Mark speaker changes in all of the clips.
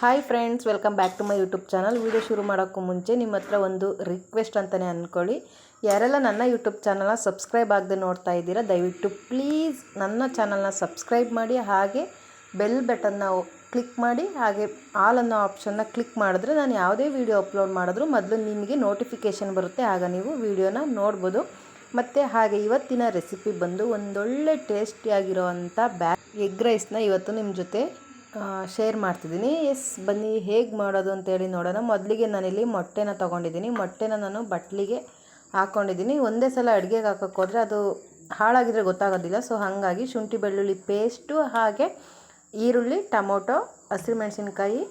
Speaker 1: Hi friends, welcome back to my YouTube channel. Video ಶುರು ಮಾಡೋಕ್ಕೂ ಮುಂಚೆ ನಿಮ್ಮ ಹತ್ರ ಒಂದು ರಿಕ್ವೆಸ್ಟ್ ಅಂತಲೇ ಅಂದ್ಕೊಳ್ಳಿ. ಯಾರೆಲ್ಲ ನನ್ನ ಯೂಟ್ಯೂಬ್ ಚಾನಲ್ನ ಸಬ್ಸ್ಕ್ರೈಬ್ ಆಗದೆ ನೋಡ್ತಾ ಇದ್ದೀರಾ, ದಯವಿಟ್ಟು ಪ್ಲೀಸ್ ನನ್ನ ಚಾನಲ್ನ ಸಬ್ಸ್ಕ್ರೈಬ್ ಮಾಡಿ, ಹಾಗೆ ಬೆಲ್ ಬಟನ್ನ ಕ್ಲಿಕ್ ಮಾಡಿ, ಹಾಗೆ ಆಲ್ ಅನ್ನೋ ಆಪ್ಷನ್ನ ಕ್ಲಿಕ್ ಮಾಡಿದ್ರೆ ನಾನು ಯಾವುದೇ ವೀಡಿಯೋ ಅಪ್ಲೋಡ್ ಮಾಡಿದ್ರೂ ಮೊದಲು ನಿಮಗೆ ನೋಟಿಫಿಕೇಷನ್ ಬರುತ್ತೆ, ಆಗ ನೀವು ವೀಡಿಯೋನ ನೋಡ್ಬೋದು. ಮತ್ತು ಹಾಗೆ ಇವತ್ತಿನ ರೆಸಿಪಿ ಬಂದು ಒಂದೊಳ್ಳೆ ಟೇಸ್ಟಿಯಾಗಿರೋ ಅಂಥ ಎಗ್ ರೈಸ್ನ ಇವತ್ತು ನಿಮ್ಮ ಜೊತೆ ಶೇರ್ ಮಾಡ್ತಿದ್ದೀನಿ. ಬನ್ನಿ ಹೇಗೆ ಮಾಡೋದು ಅಂತೇಳಿ ನೋಡೋಣ. ಮೊದಲಿಗೆ ನಾನಿಲ್ಲಿ ಮೊಟ್ಟೆನ ತೊಗೊಂಡಿದ್ದೀನಿ. ಮೊಟ್ಟೆನ ನಾನು ಬಟ್ಲಿಗೆ ಹಾಕ್ಕೊಂಡಿದ್ದೀನಿ. ಒಂದೇ ಸಲ ಅಡುಗೆಗೆ ಹಾಕೋಕ್ಕೆ ಹೋದರೆ ಅದು ಹಾಳಾಗಿದ್ರೆ ಗೊತ್ತಾಗೋದಿಲ್ಲ. ಸೊ ಹಾಗಾಗಿ ಶುಂಠಿ ಬೆಳ್ಳುಳ್ಳಿ ಪೇಸ್ಟು, ಹಾಗೆ ಈರುಳ್ಳಿ, ಟೊಮೊಟೊ, ಹಸಿರುಮೆಣಸಿನ್ಕಾಯಿ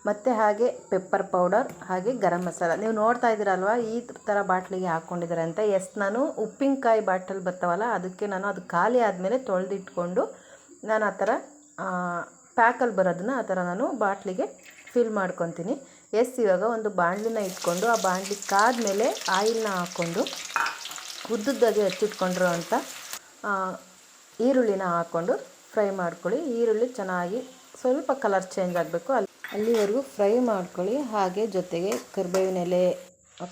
Speaker 1: ಮತ್ತು ಹಾಗೆ ಪೆಪ್ಪರ್ ಪೌಡರ್, ಹಾಗೆ ಗರಂ ಮಸಾಲ ನೀವು ನೋಡ್ತಾ ಇದ್ದೀರಲ್ವ ಈ ಥರ ಬಾಟ್ಲಿಗೆ ಹಾಕ್ಕೊಂಡಿದ್ದಾರೆ ಅಂತ. ನಾನು ಉಪ್ಪಿನಕಾಯಿ ಬಾಟಲ್ ಬರ್ತಾವಲ್ಲ, ಅದಕ್ಕೆ ನಾನು ಅದು ಖಾಲಿ ಆದಮೇಲೆ ತೊಳೆದಿಟ್ಕೊಂಡು ನಾನು ಆ ಥರ ಪ್ಯಾಕಲ್ಲಿ ಬರೋದನ್ನ ಆ ಥರ ನಾನು ಬಾಟ್ಲಿಗೆ ಫಿಲ್ ಮಾಡ್ಕೊತೀನಿ. ಇವಾಗ ಒಂದು ಬಾಣಲಿನ ಇಟ್ಕೊಂಡು ಆ ಬಾಣಲಿ ಕಾದ್ಮೇಲೆ ಆಯಿಲ್ನ ಹಾಕ್ಕೊಂಡು ಉದ್ದುದ್ದಾಗಿ ಹಚ್ಚಿಟ್ಕೊಂಡಿರೋ ಅಂಥ ಈರುಳ್ಳಿನ ಹಾಕ್ಕೊಂಡು ಫ್ರೈ ಮಾಡ್ಕೊಳ್ಳಿ. ಈರುಳ್ಳಿ ಚೆನ್ನಾಗಿ ಸ್ವಲ್ಪ ಕಲರ್ ಚೇಂಜ್ ಆಗಬೇಕು, ಅಲ್ಲಿವರೆಗೂ ಫ್ರೈ ಮಾಡ್ಕೊಳ್ಳಿ. ಹಾಗೆ ಜೊತೆಗೆ ಕರಿಬೇವಿನ ಎಲೆ,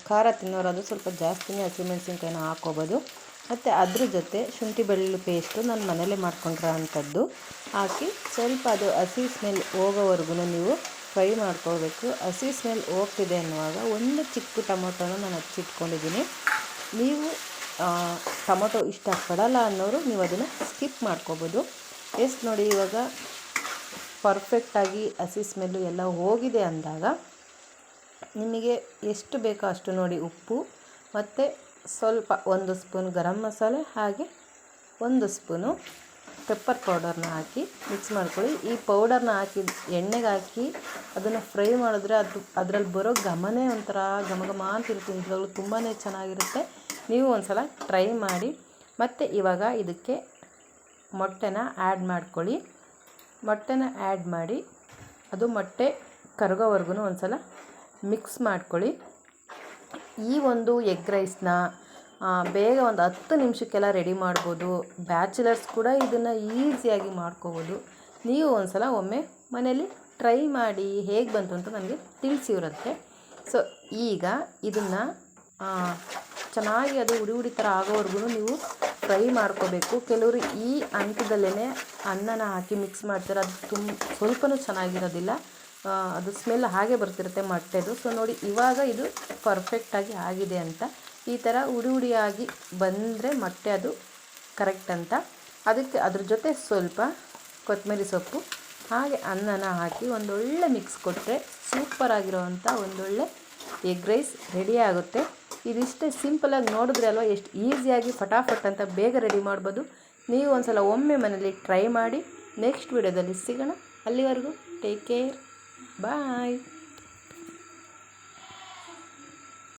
Speaker 1: ಖಾರ ತಿನ್ನೋರಾದರೂ ಸ್ವಲ್ಪ ಜಾಸ್ತಿನೇ ಹಸಿಮೆಣಸಿನ್ಕಾಯಿನ ಹಾಕ್ಕೋಬೋದು. ಮತ್ತು ಅದ್ರ ಜೊತೆ ಶುಂಠಿ ಬೆಳ್ಳುಳ್ಳಿ ಪೇಸ್ಟು ನಾನು ಮನೇಲೇ ಮಾಡ್ಕೊಂಡಿರೋ ಅಂಥದ್ದು ಹಾಕಿ ಸ್ವಲ್ಪ ಅದು ಹಸಿ ಸ್ಮೆಲ್ ಹೋಗೋವರೆಗೂ ನೀವು ಫ್ರೈ ಮಾಡ್ಕೊಳ್ಬೇಕು. ಹಸಿ ಸ್ಮೆಲ್ ಹೋಗ್ತಿದೆ ಅನ್ನುವಾಗ ಒಂದು ಚಿಕ್ಕ ಟೊಮೊಟೊನ ನಾನು ಹಚ್ಚಿಟ್ಕೊಂಡಿದ್ದೀನಿ. ನೀವು ಟೊಮೊಟೊ ಇಷ್ಟಪಡಲ್ಲ ಅನ್ನೋರು ನೀವು ಅದನ್ನು ಸ್ಕಿಪ್ ಮಾಡ್ಕೋಬೋದು. ನೋಡಿ ಇವಾಗ ಪರ್ಫೆಕ್ಟಾಗಿ ಹಸಿ ಸ್ಮೆಲ್ಲು ಎಲ್ಲ ಹೋಗಿದೆ ಅಂದಾಗ ನಿಮಗೆ ಎಷ್ಟು ಬೇಕೋ ಅಷ್ಟು ನೋಡಿ ಉಪ್ಪು, ಮತ್ತು ಸ್ವಲ್ಪ 1 ಸ್ಪೂನ್ ಗರಂ ಮಸಾಲೆ, ಹಾಗೆ 1 ಸ್ಪೂನು ಪೆಪ್ಪರ್ ಪೌಡರ್ನ ಹಾಕಿ ಮಿಕ್ಸ್ ಮಾಡ್ಕೊಳ್ಳಿ. ಈ ಪೌಡರ್ನ ಹಾಕಿ ಎಣ್ಣೆಗೆ ಹಾಕಿ ಅದನ್ನು ಫ್ರೈ ಮಾಡಿದ್ರೆ ಅದರಲ್ಲಿ ಬರೋ ಘಮನೇ ಒಂಥರ ಘಮ ಅಂತಿರುತ್ತೆ. ನಿಜವಾಗ್ಲೂ ತುಂಬಾ ಚೆನ್ನಾಗಿರುತ್ತೆ. ನೀವು ಒಂದು ಸಲ ಟ್ರೈ ಮಾಡಿ. ಮತ್ತು ಇವಾಗ ಇದಕ್ಕೆ ಮೊಟ್ಟೆನ ಆ್ಯಡ್ ಮಾಡ್ಕೊಳ್ಳಿ. ಮೊಟ್ಟೆನ ಆ್ಯಡ್ ಮಾಡಿ ಅದು ಮೊಟ್ಟೆ ಕರಗೋವರೆಗೂ ಒಂದು ಸಲ ಮಿಕ್ಸ್ ಮಾಡ್ಕೊಳ್ಳಿ. ಈ ಒಂದು ಎಗ್ ರೈಸ್ನ ಬೇಗ ಒಂದು 10 ನಿಮಿಷಕ್ಕೆಲ್ಲ ರೆಡಿ ಮಾಡ್ಬೋದು. ಬ್ಯಾಚುಲರ್ಸ್ ಕೂಡ ಇದನ್ನು ಈಸಿಯಾಗಿ ಮಾಡ್ಕೋಬೋದು. ನೀವು ಒಂದು ಸಲ ಒಮ್ಮೆ ಮನೇಲಿ ಟ್ರೈ ಮಾಡಿ ಹೇಗೆ ಬಂತು ಅಂತ ನನಗೆ ತಿಳಿಸಿರುತ್ತೆ. ಸೊ ಈಗ ಇದನ್ನು ಚೆನ್ನಾಗಿ ಅದು ಉಡಿ ಥರ ಆಗೋವರೆಗೂ ನೀವು ಫ್ರೈ ಮಾಡ್ಕೋಬೇಕು. ಕೆಲವರು ಈ ಹಂತದಲ್ಲೇ ಅನ್ನನ ಹಾಕಿ ಮಿಕ್ಸ್ ಮಾಡ್ತಾರೆ, ಅದು ಸ್ವಲ್ಪನೂ ಚೆನ್ನಾಗಿರೋದಿಲ್ಲ, ಅದು ಸ್ಮೆಲ್ ಹಾಗೆ ಬರ್ತಿರುತ್ತೆ ಮೊಟ್ಟೆದು. ಸೊ ನೋಡಿ ಇವಾಗ ಇದು ಪರ್ಫೆಕ್ಟಾಗಿ ಆಗಿದೆ ಅಂತ. ಈ ಥರ ಉಡಿಯಾಗಿ ಬಂದರೆ ಮೊಟ್ಟೆ ಅದು ಕರೆಕ್ಟ್ ಅಂತ. ಅದಕ್ಕೆ ಅದ್ರ ಜೊತೆ ಸ್ವಲ್ಪ ಕೊತ್ತಂಬರಿ ಸೊಪ್ಪು, ಹಾಗೆ ಅನ್ನನ ಹಾಕಿ ಒಂದೊಳ್ಳೆ ಮಿಕ್ಸ್ ಕೊಟ್ಟರೆ ಸೂಪರಾಗಿರೋವಂಥ ಒಂದೊಳ್ಳೆ ಎಗ್ ರೈಸ್ ರೆಡಿ ಆಗುತ್ತೆ. ಇದಿಷ್ಟೇ ಸಿಂಪಲಾಗಿ ನೋಡಿದ್ರೆ ಅಲ್ವಾ ಎಷ್ಟು ಈಸಿಯಾಗಿ ಫಟಾಫಟ್ ಅಂತ ಬೇಗ ರೆಡಿ ಮಾಡ್ಬೋದು. ನೀವು ಒಂದು ಸಲ ಒಮ್ಮೆ ಮನೇಲಿ ಟ್ರೈ ಮಾಡಿ. ನೆಕ್ಸ್ಟ್ ವಿಡಿಯೋದಲ್ಲಿ ಸಿಗೋಣ. ಅಲ್ಲಿವರೆಗೂ ಟೇಕ್ ಕೇರ್, ಬಾಯ್.